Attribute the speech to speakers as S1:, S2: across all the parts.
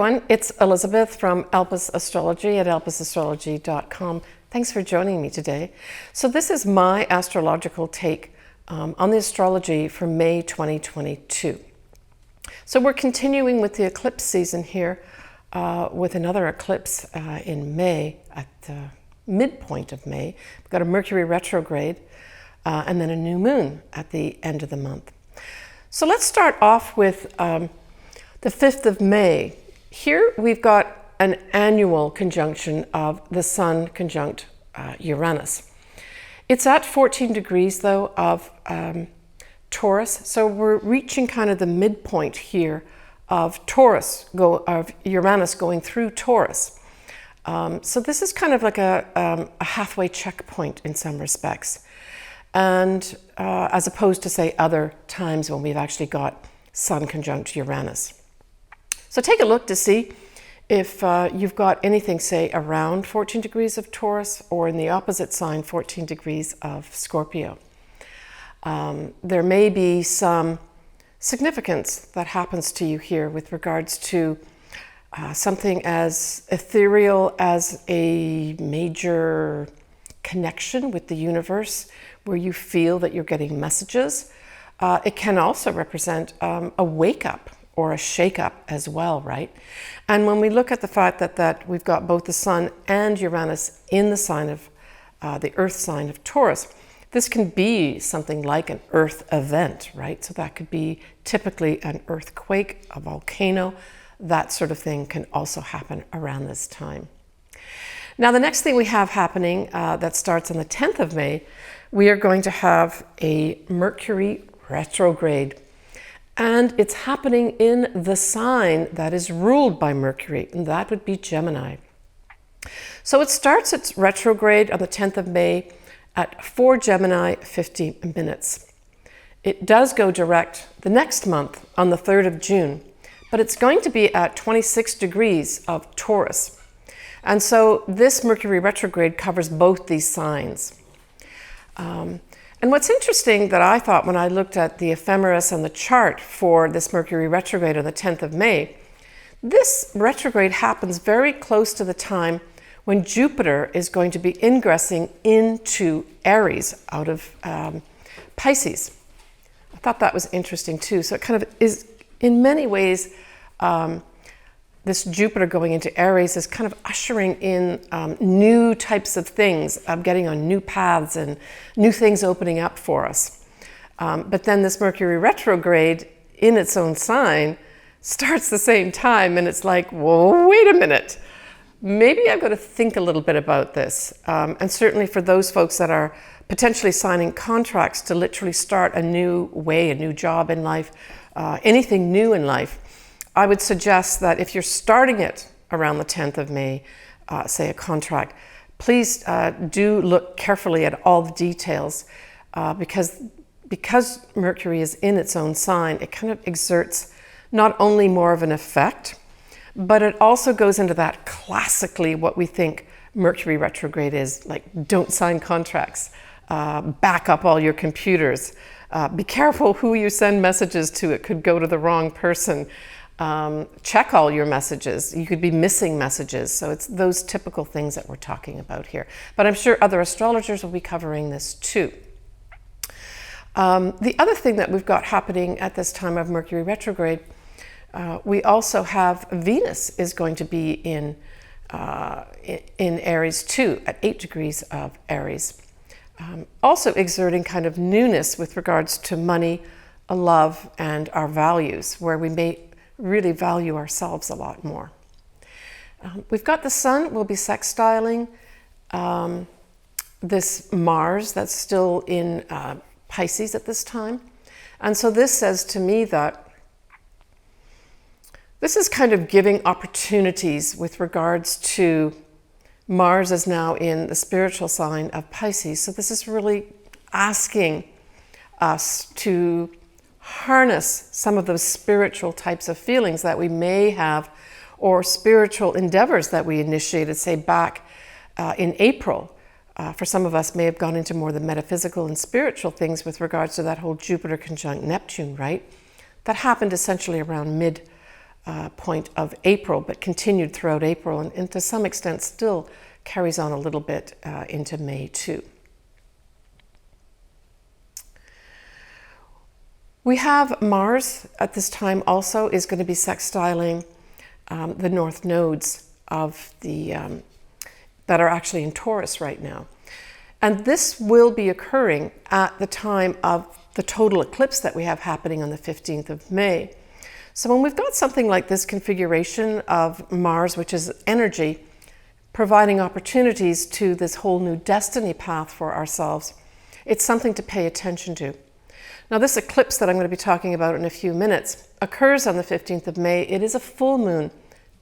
S1: everyone, it's Elizabeth from Elpis Astrology at elpisastrology.com. Thanks for joining me today. So this is my astrological take on the astrology for May 2022. So we're continuing with the eclipse season here with another eclipse in May, at the midpoint of May. We've got a Mercury retrograde and then a new moon at the end of the month. So let's start off with the 5th of May. Here we've got an annual conjunction of the Sun conjunct Uranus. It's at 14 degrees though of Taurus, so we're reaching kind of the midpoint here of Uranus going through Taurus. So this is kind of like a halfway checkpoint in some respects, and as opposed to say other times when we've actually got Sun conjunct Uranus. So take a look to see if you've got anything, say, around 14 degrees of Taurus or in the opposite sign, 14 degrees of Scorpio. There may be some significance that happens to you here with regards to something as ethereal as a major connection with the universe where you feel that you're getting messages. It can also represent a wake-up or a shake-up as well, right? And when we look at the fact that we've got both the Sun and Uranus in the sign of the Earth sign of Taurus, this can be something like an Earth event, right? So that could be typically an earthquake, a volcano, that sort of thing can also happen around this time. Now, the next thing we have happening that starts on the 10th of May, we are going to have a Mercury retrograde. And it's happening in the sign that is ruled by Mercury, and that would be Gemini. So it starts its retrograde on the 10th of May at 4 Gemini, 50 minutes. It does go direct the next month on the 3rd of June, but it's going to be at 26 degrees of Taurus. And so this Mercury retrograde covers both these signs. And what's interesting that I thought when I looked at the ephemeris and the chart for this Mercury retrograde on the 10th of May, this retrograde happens very close to the time when Jupiter is going to be ingressing into Aries out of Pisces. I thought that was interesting too. So it kind of is, in many ways, this Jupiter going into Aries is kind of ushering in new types of things, getting on new paths and new things opening up for us. But then this Mercury retrograde in its own sign starts the same time, and it's like, whoa, wait a minute. Maybe I've got to think a little bit about this. And certainly for those folks that are potentially signing contracts to literally start a new way, a new job in life, anything new in life, I would suggest that if you're starting it around the 10th of May, say a contract, please do look carefully at all the details because Mercury is in its own sign, it kind of exerts not only more of an effect, but it also goes into that classically what we think Mercury retrograde is, like don't sign contracts, back up all your computers, be careful who you send messages to, it could go to the wrong person. Check all your messages. You could be missing messages. So it's those typical things that we're talking about here. But I'm sure other astrologers will be covering this too. The other thing that we've got happening at this time of Mercury retrograde, we also have Venus is going to be in Aries too, at 8 degrees of Aries. Also exerting kind of newness with regards to money, love, and our values, where we may really value ourselves a lot more. We've got the Sun will be sextiling this Mars that's still in Pisces at this time. And so this says to me that this is kind of giving opportunities with regards to Mars is now in the spiritual sign of Pisces. So this is really asking us to harness some of those spiritual types of feelings that we may have, or spiritual endeavors that we initiated, say back in April. For some of us may have gone into more the metaphysical and spiritual things with regards to that whole Jupiter conjunct Neptune, right? That happened essentially around point of April, but continued throughout April, and to some extent still carries on a little bit into May too. We have Mars at this time also is going to be sextiling the north nodes of the that are actually in Taurus right now. And this will be occurring at the time of the total eclipse that we have happening on the 15th of May. So when we've got something like this configuration of Mars, which is energy, providing opportunities to this whole new destiny path for ourselves, it's something to pay attention to. Now, this eclipse that I'm going to be talking about in a few minutes occurs on the 15th of May. It is a full moon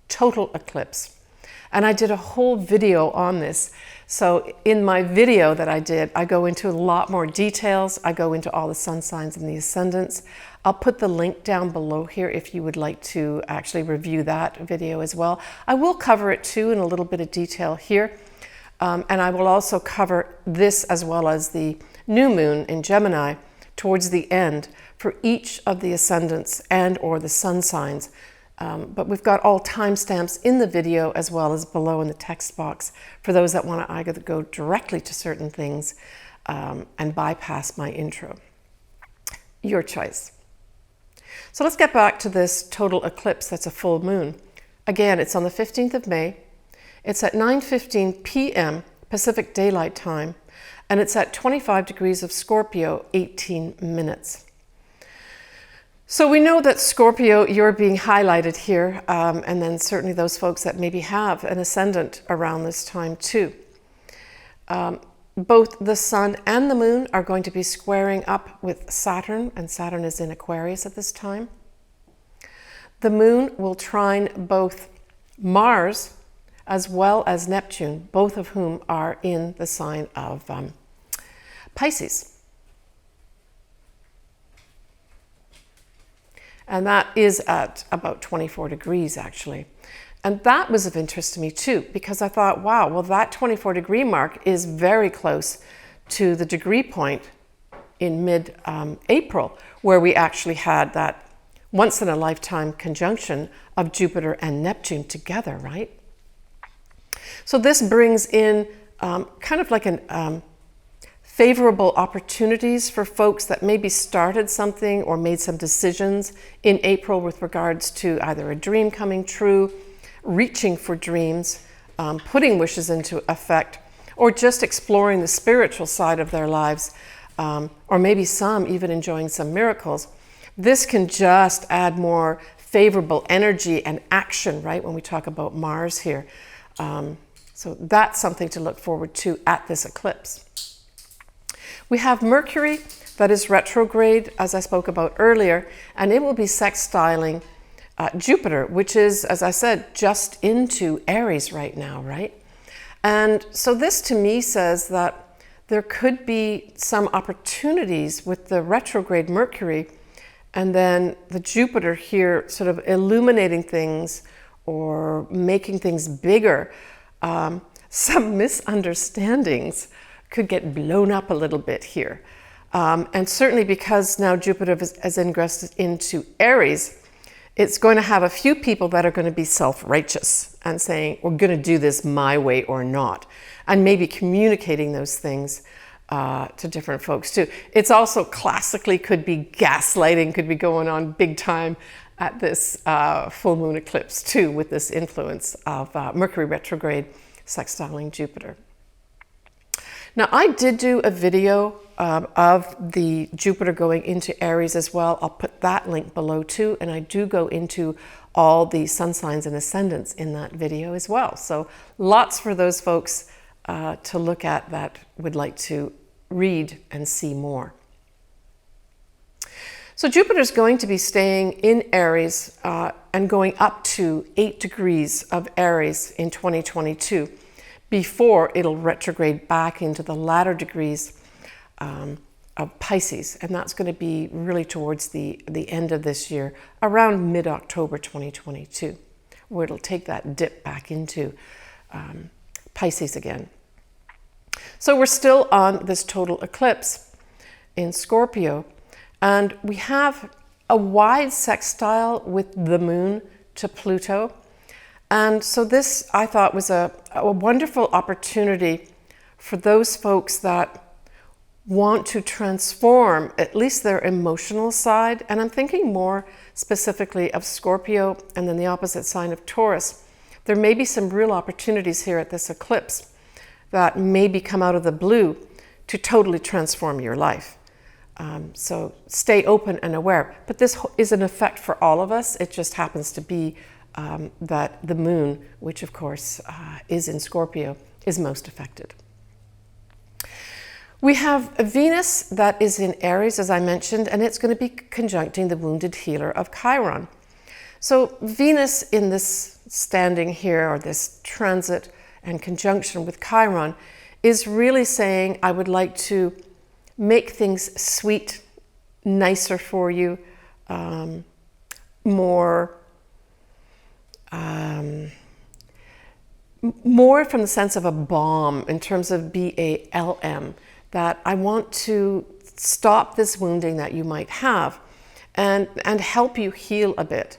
S1: total eclipse. And I did a whole video on this. So in my video that I did, I go into a lot more details. I go into all the sun signs and the ascendants. I'll put the link down below here if you would like to actually review that video as well. I will cover it too in a little bit of detail here. And I will also cover this as well as the new moon in Gemini towards the end for each of the ascendants and or the sun signs. But we've got all timestamps in the video as well as below in the text box for those that want to either go directly to certain things and bypass my intro. Your choice. So let's get back to this total eclipse that's a full moon. Again, it's on the 15th of May. It's at 9:15 p.m. Pacific Daylight Time, and it's at 25 degrees of Scorpio, 18 minutes. So we know that Scorpio, you're being highlighted here, and then certainly those folks that maybe have an ascendant around this time too. Both the sun and the moon are going to be squaring up with Saturn, and Saturn is in Aquarius at this time. The moon will trine both Mars as well as Neptune, both of whom are in the sign of Pisces. And that is at about 24 degrees actually. And that was of interest to me too, because I thought, wow, well that 24 degree mark is very close to the degree point in mid-April, where we actually had that once in a lifetime conjunction of Jupiter and Neptune together, right? So this brings in kind of like an favorable opportunities for folks that maybe started something or made some decisions in April with regards to either a dream coming true, reaching for dreams, putting wishes into effect, or just exploring the spiritual side of their lives, or maybe some even enjoying some miracles. This can just add more favorable energy and action, right, when we talk about Mars here. So that's something to look forward to at this eclipse. We have Mercury that is retrograde, as I spoke about earlier, and it will be sextiling Jupiter, which is, as I said, just into Aries right now, right? And so this to me says that there could be some opportunities with the retrograde Mercury and then the Jupiter here sort of illuminating things or making things bigger. Some misunderstandings could get blown up a little bit here. And certainly because now Jupiter has ingressed into Aries, it's going to have a few people that are going to be self-righteous and saying, we're going to do this my way or not. And maybe communicating those things to different folks too. It's also classically could be gaslighting, could be going on big time at this full moon eclipse too, with this influence of Mercury retrograde sextiling Jupiter. Now, I did do a video of the Jupiter going into Aries as well. I'll put that link below too, and I do go into all the sun signs and ascendants in that video as well. So lots for those folks to look at that would like to read and see more. So Jupiter's going to be staying in Aries and going up to 8 degrees of Aries in 2022. Before it'll retrograde back into the latter degrees of Pisces. And that's going to be really towards the end of this year, around mid-October 2022, where it'll take that dip back into Pisces again. So we're still on this total eclipse in Scorpio, and we have a wide sextile with the moon to Pluto. And so this, I thought, was a wonderful opportunity for those folks that want to transform at least their emotional side. And I'm thinking more specifically of Scorpio and then the opposite sign of Taurus. There may be some real opportunities here at this eclipse that maybe come out of the blue to totally transform your life. So stay open and aware. But this is an effect for all of us. It just happens to be that the moon, which of course is in Scorpio, is most affected. We have a Venus that is in Aries, as I mentioned, and it's going to be conjuncting the wounded healer of Chiron. So Venus in this standing here, or this transit and conjunction with Chiron, is really saying, I would like to make things sweet, nicer for you, more from the sense of a balm, in terms of BALM, that I want to stop this wounding that you might have and help you heal a bit.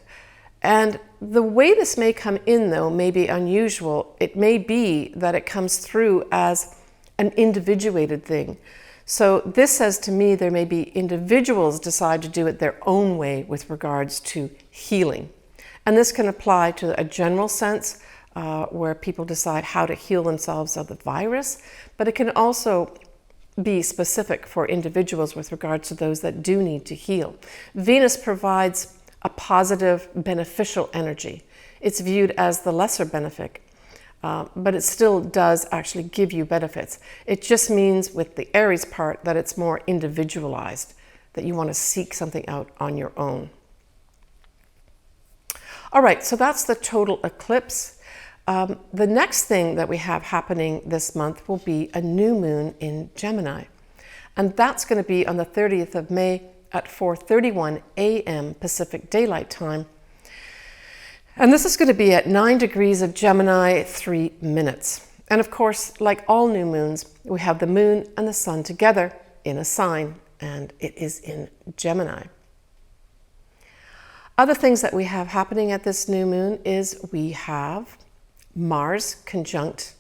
S1: And the way this may come in, though, may be unusual. It may be that it comes through as an individuated thing. So this says to me there may be individuals decide to do it their own way with regards to healing. And this can apply to a general sense where people decide how to heal themselves of the virus, but it can also be specific for individuals with regards to those that do need to heal. Venus provides a positive, beneficial energy. It's viewed as the lesser benefit, but it still does actually give you benefits. It just means with the Aries part that it's more individualized, that you want to seek something out on your own. All right, so that's the total eclipse. The next thing that we have happening this month will be a new moon in Gemini. And that's going to be on the 30th of May at 4:31 a.m. Pacific Daylight Time. And this is going to be at 9 degrees of Gemini, 3 minutes. And of course, like all new moons, we have the moon and the sun together in a sign, and it is in Gemini. Other things that we have happening at this new moon is we have Mars conjunct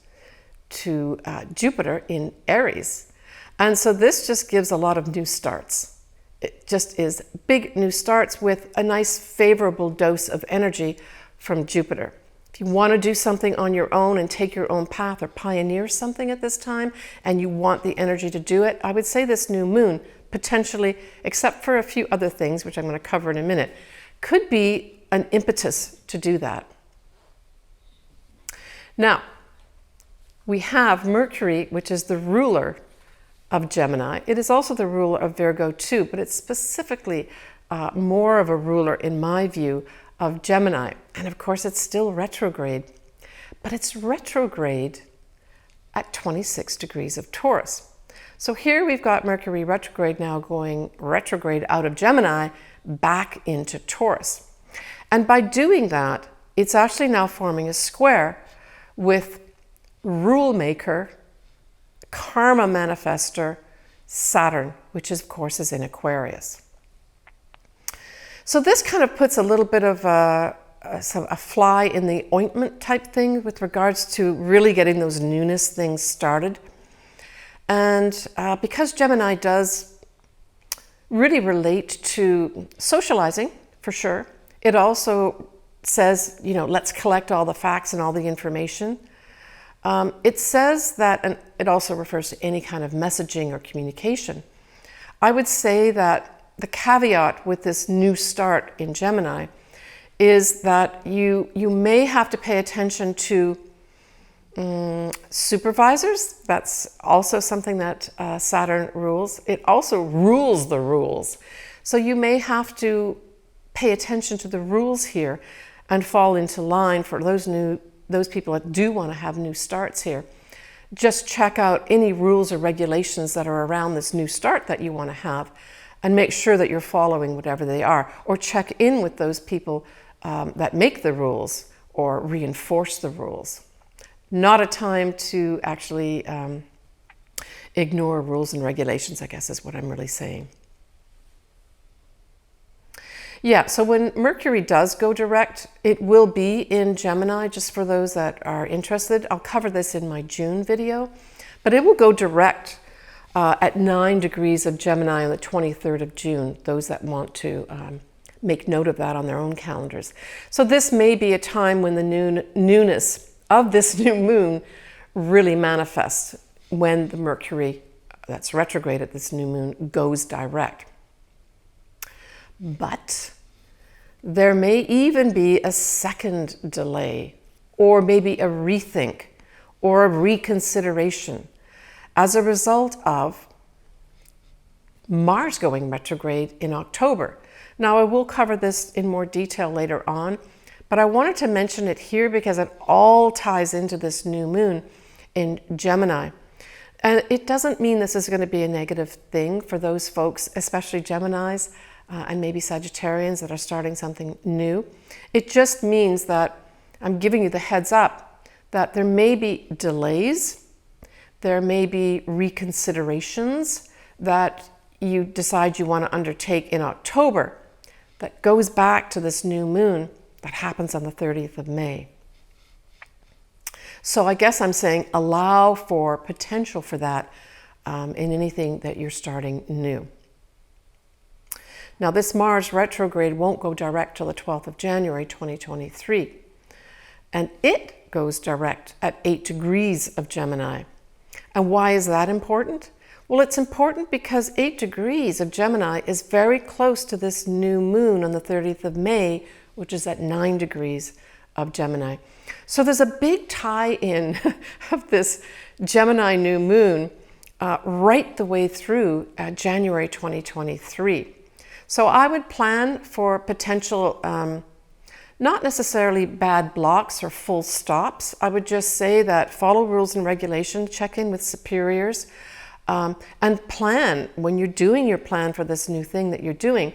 S1: to Jupiter in Aries. And so this just gives a lot of new starts. It just is big new starts with a nice favorable dose of energy from Jupiter. If you want to do something on your own and take your own path or pioneer something at this time and you want the energy to do it, I would say this new moon potentially, except for a few other things, which I'm going to cover in a minute, could be an impetus to do that. Now, we have Mercury, which is the ruler of Gemini. It is also the ruler of Virgo too, but it's specifically more of a ruler, in my view, of Gemini. And of course, it's still retrograde, but it's retrograde at 26 degrees of Taurus. So here we've got Mercury retrograde now going retrograde out of Gemini back into Taurus. And by doing that, it's actually now forming a square with rule maker, karma manifester, Saturn, which of course is in Aquarius. So this kind of puts a little bit of a fly in the ointment type thing with regards to really getting those newness things started. And because Gemini does really relate to socializing, for sure, it also says, you know, let's collect all the facts and all the information. It says that, and it also refers to any kind of messaging or communication. I would say that the caveat with this new start in Gemini is that you may have to pay attention to supervisors. That's also something that Saturn rules. It also rules the rules. So you may have to pay attention to the rules here and fall into line for those people that do want to have new starts here. Just check out any rules or regulations that are around this new start that you want to have and make sure that you're following whatever they are, or check in with those people that make the rules or reinforce the rules. Not a time to actually ignore rules and regulations, I guess is what I'm really saying. Yeah, so when Mercury does go direct, it will be in Gemini, just for those that are interested. I'll cover this in my June video, but it will go direct at 9 degrees of Gemini on the 23rd of June, those that want to make note of that on their own calendars. So this may be a time when the newness of this new moon really manifests, when the Mercury that's retrograde at this new moon goes direct. But there may even be a second delay, or maybe a rethink or a reconsideration as a result of Mars going retrograde in October. Now, I will cover this in more detail later on, but I wanted to mention it here because it all ties into this new moon in Gemini. And it doesn't mean this is going to be a negative thing for those folks, especially Geminis and maybe Sagittarians that are starting something new. It just means that I'm giving you the heads up that there may be delays, there may be reconsiderations that you decide you want to undertake in October that goes back to this new moon that happens on the 30th of May. So I guess I'm saying allow for potential for that in anything that you're starting new. Now, this Mars retrograde won't go direct till the 12th of January 2023. And it goes direct at 8 degrees of Gemini. And why is that important? Well, it's important because 8 degrees of Gemini is very close to this new moon on the 30th of May, which is at 9 degrees of Gemini. So there's a big tie-in of this Gemini new moon right the way through January 2023. So I would plan for potential, not necessarily bad blocks or full stops. I would just say that follow rules and regulations, check in with superiors, and plan, when you're doing your plan for this new thing that you're doing,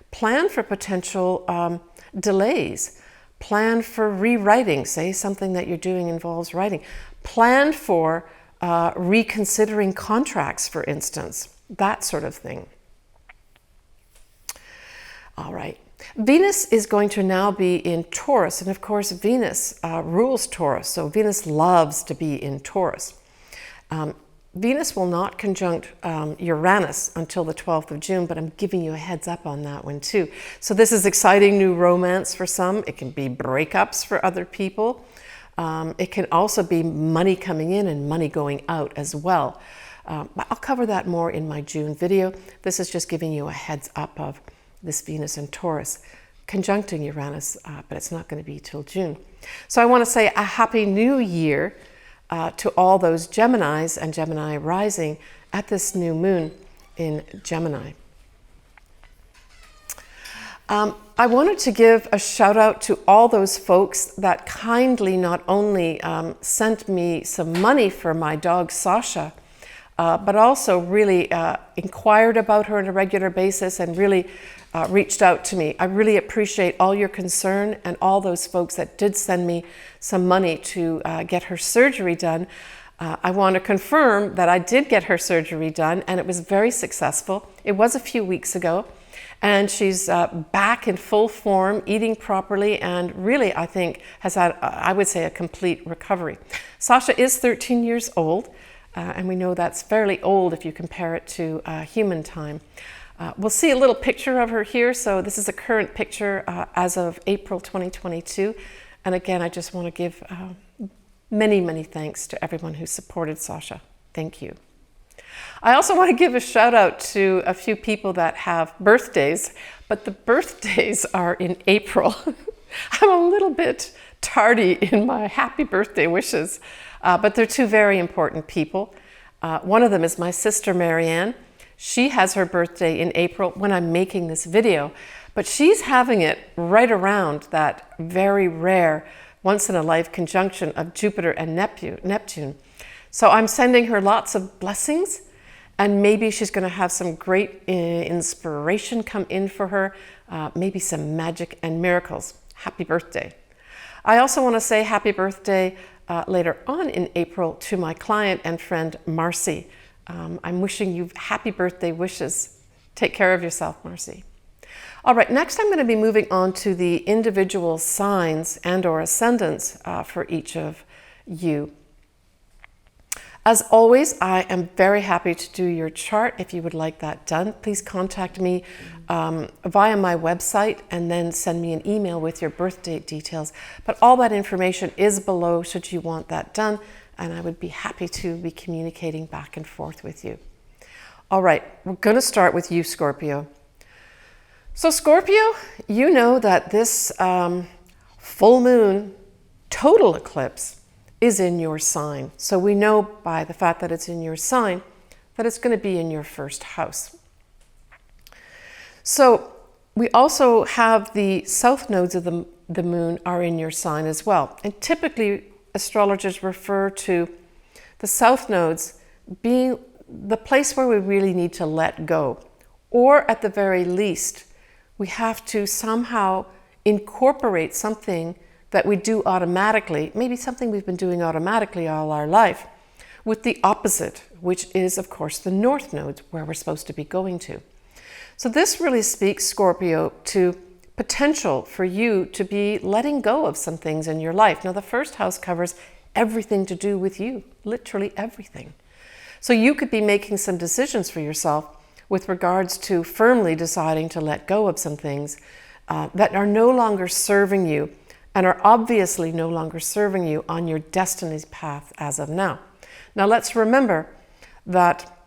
S1: plan for potential delays. Plan for rewriting, say something that you're doing involves writing. Plan for reconsidering contracts, for instance, that sort of thing. All right. Venus is going to now be in Taurus, and of course Venus rules Taurus, so Venus loves to be in Taurus. Venus will not conjunct Uranus until the 12th of June, but I'm giving you a heads up on that one too. So this is exciting new romance for some. It can be breakups for other people. It can also be money coming in and money going out as well. But I'll cover that more in my June video. This is just giving you a heads up of this Venus and Taurus conjuncting Uranus, but it's not going to be till June. So I want to say a happy new year to all those Geminis and Gemini rising at this new moon in Gemini. I wanted to give a shout out to all those folks that kindly not only sent me some money for my dog Sasha, but also really inquired about her on a regular basis and really reached out to me. I really appreciate all your concern and all those folks that did send me some money to get her surgery done. I want to confirm that I did get her surgery done and it was very successful. It was a few weeks ago and she's back in full form, eating properly, and really I think has had, I would say, a complete recovery. Sasha is 13 years old and we know that's fairly old if you compare it to human time. We'll see a little picture of her here. So this is a current picture as of April 2022. And again, I just want to give many, many thanks to everyone who supported Sasha. Thank you. I also want to give a shout out to a few people that have birthdays, but the birthdays are in April. I'm a little bit tardy in my happy birthday wishes, but they're two very important people. One of them is my sister, Marianne. She has her birthday in April when I'm making this video, but she's having it right around that very rare once-in-a-life conjunction of Jupiter and Neptune. So I'm sending her lots of blessings, and maybe she's going to have some great inspiration come in for her, maybe some magic and miracles. Happy birthday. I also want to say happy birthday later on in April to my client and friend, Marcy. I'm wishing you happy birthday wishes. Take care of yourself, Marcy. All right, next I'm going to be moving on to the individual signs and or ascendants for each of you. As always, I am very happy to do your chart. If you would like that done, please contact me via my website and then send me an email with your birth date details. But all that information is below should you want that done, and I would be happy to be communicating back and forth with you. All right, we're going to start with you, Scorpio. So Scorpio, you know that this full moon total eclipse is in your sign. So we know by the fact that it's in your sign that it's going to be in your first house. So we also have the south nodes of the moon are in your sign as well. And typically astrologers refer to the south nodes being the place where we really need to let go, or at the very least, we have to somehow incorporate something that we do automatically, maybe something we've been doing automatically all our life, with the opposite, which is, of course, the north node, where we're supposed to be going to. So this really speaks, Scorpio, to potential for you to be letting go of some things in your life. Now, the first house covers everything to do with you, literally everything. So you could be making some decisions for yourself with regards to firmly deciding to let go of some things that are no longer serving you and are obviously no longer serving you on your destiny's path as of now. Now let's remember that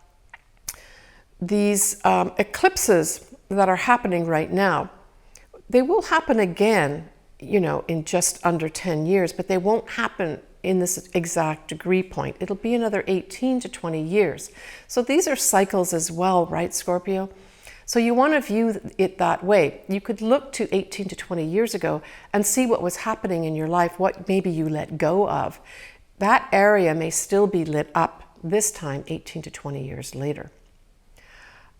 S1: these eclipses that are happening right now, they will happen again, in just under 10 years, but they won't happen in this exact degree point. It'll be another 18 to 20 years. So these are cycles as well, right, Scorpio? So you want to view it that way. You could look to 18 to 20 years ago and see what was happening in your life, what maybe you let go of. That area may still be lit up this time, 18 to 20 years later.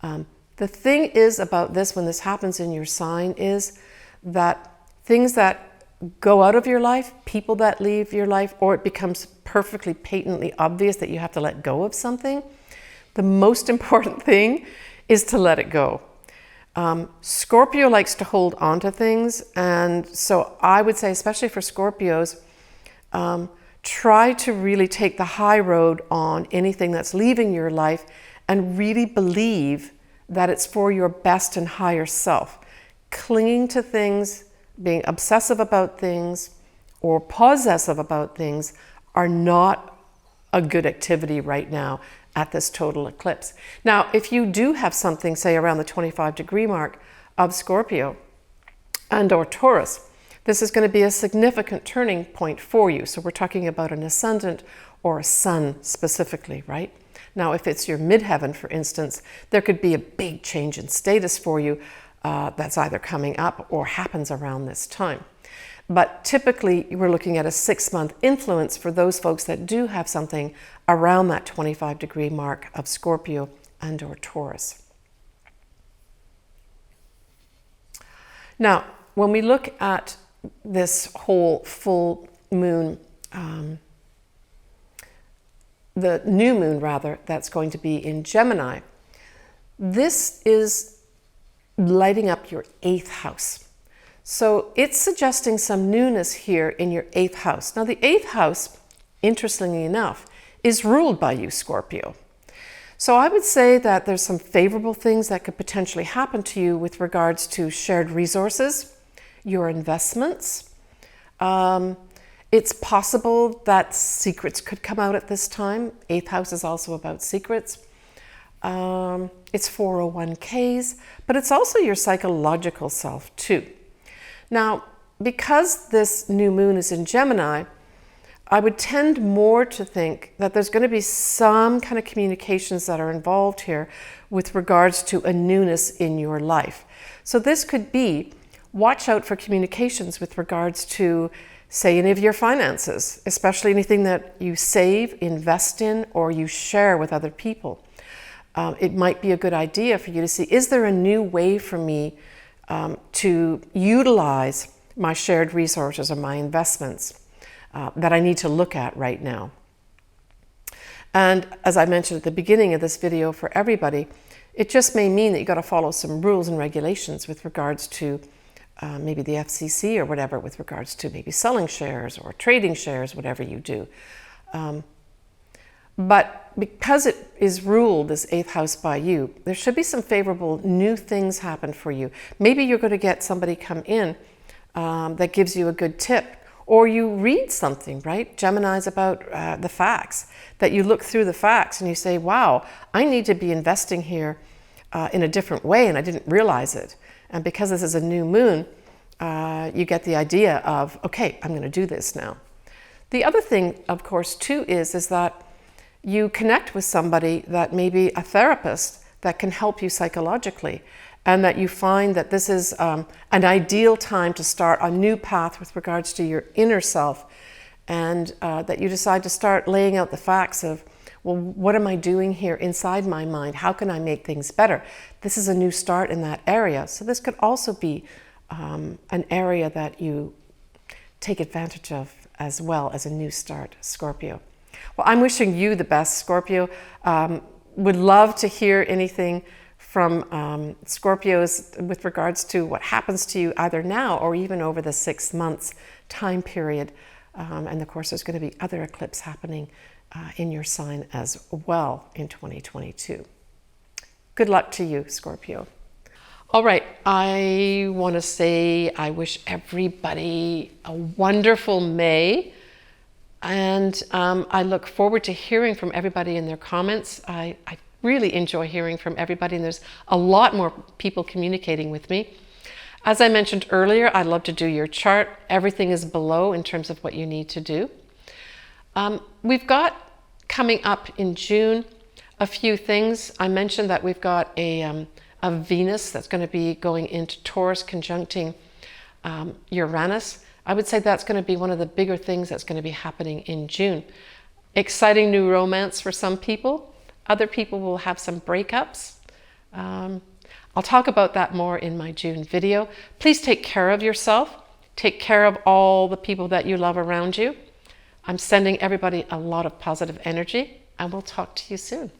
S1: The thing is about this, when this happens in your sign, is that things that go out of your life, people that leave your life, or it becomes perfectly patently obvious that you have to let go of something, the most important thing is to let it go. Scorpio likes to hold on to things, and so I would say, especially for Scorpios, try to really take the high road on anything that's leaving your life and really believe that it's for your best and higher self. Clinging to things, being obsessive about things, or possessive about things are not a good activity right now at this total eclipse. Now, if you do have something, say around the 25-degree mark of Scorpio and or Taurus, this is going to be a significant turning point for you. So we're talking about an ascendant or a sun specifically, right? Now, if it's your midheaven, for instance, there could be a big change in status for you that's either coming up or happens around this time. But typically, we're looking at a 6-month influence for those folks that do have something around that 25-degree mark of Scorpio and or Taurus. Now, when we look at this whole full moon, the new moon rather, that's going to be in Gemini, this is lighting up your 8th house. So it's suggesting some newness here in your 8th house. Now the 8th house, interestingly enough, is ruled by you, Scorpio. So I would say that there's some favorable things that could potentially happen to you with regards to shared resources, your investments. It's possible that secrets could come out at this time. 8th house is also about secrets. It's 401ks, but it's also your psychological self too. Now, because this new moon is in Gemini, I would tend more to think that there's going to be some kind of communications that are involved here with regards to a newness in your life. So this could be, watch out for communications with regards to, say, any of your finances, especially anything that you save, invest in, or you share with other people. It might be a good idea for you to see, is there a new way for me to utilize my shared resources or my investments that I need to look at right now? And as I mentioned at the beginning of this video for everybody, It just may mean that you got to follow some rules and regulations with regards to maybe the FCC or whatever, with regards to maybe selling shares or trading shares, whatever you do. But because it is ruled, this 8th house, by you, there should be some favorable new things happen for you. Maybe you're going to get somebody come in that gives you a good tip, or you read something, right? Gemini's about the facts, that you look through the facts and you say, wow, I need to be investing here in a different way, and I didn't realize it. And because this is a new moon, you get the idea of, okay, I'm going to do this now. The other thing, of course, too, is that you connect with somebody that may be a therapist that can help you psychologically, and that you find that this is an ideal time to start a new path with regards to your inner self, and that you decide to start laying out the facts of, well, what am I doing here inside my mind? How can I make things better? This is a new start in that area. So this could also be an area that you take advantage of as well as a new start, Scorpio. Well, I'm wishing you the best, Scorpio. Would love to hear anything from Scorpios with regards to what happens to you either now or even over the 6 months time period. And of course, there's going to be other eclipses happening in your sign as well in 2022. Good luck to you, Scorpio. All right, I want to say I wish everybody a wonderful May. And I look forward to hearing from everybody in their comments. I really enjoy hearing from everybody, and there's a lot more people communicating with me. As I mentioned earlier, I'd love to do your chart. Everything is below in terms of what you need to do. We've got coming up in June a few things. I mentioned that we've got a Venus that's going to be going into Taurus conjuncting Uranus. I would say that's going to be one of the bigger things that's going to be happening in June. Exciting new romance for some people. Other people will have some breakups. I'll talk about that more in my June video. Please take care of yourself. Take care of all the people that you love around you. I'm sending everybody a lot of positive energy, and we'll talk to you soon.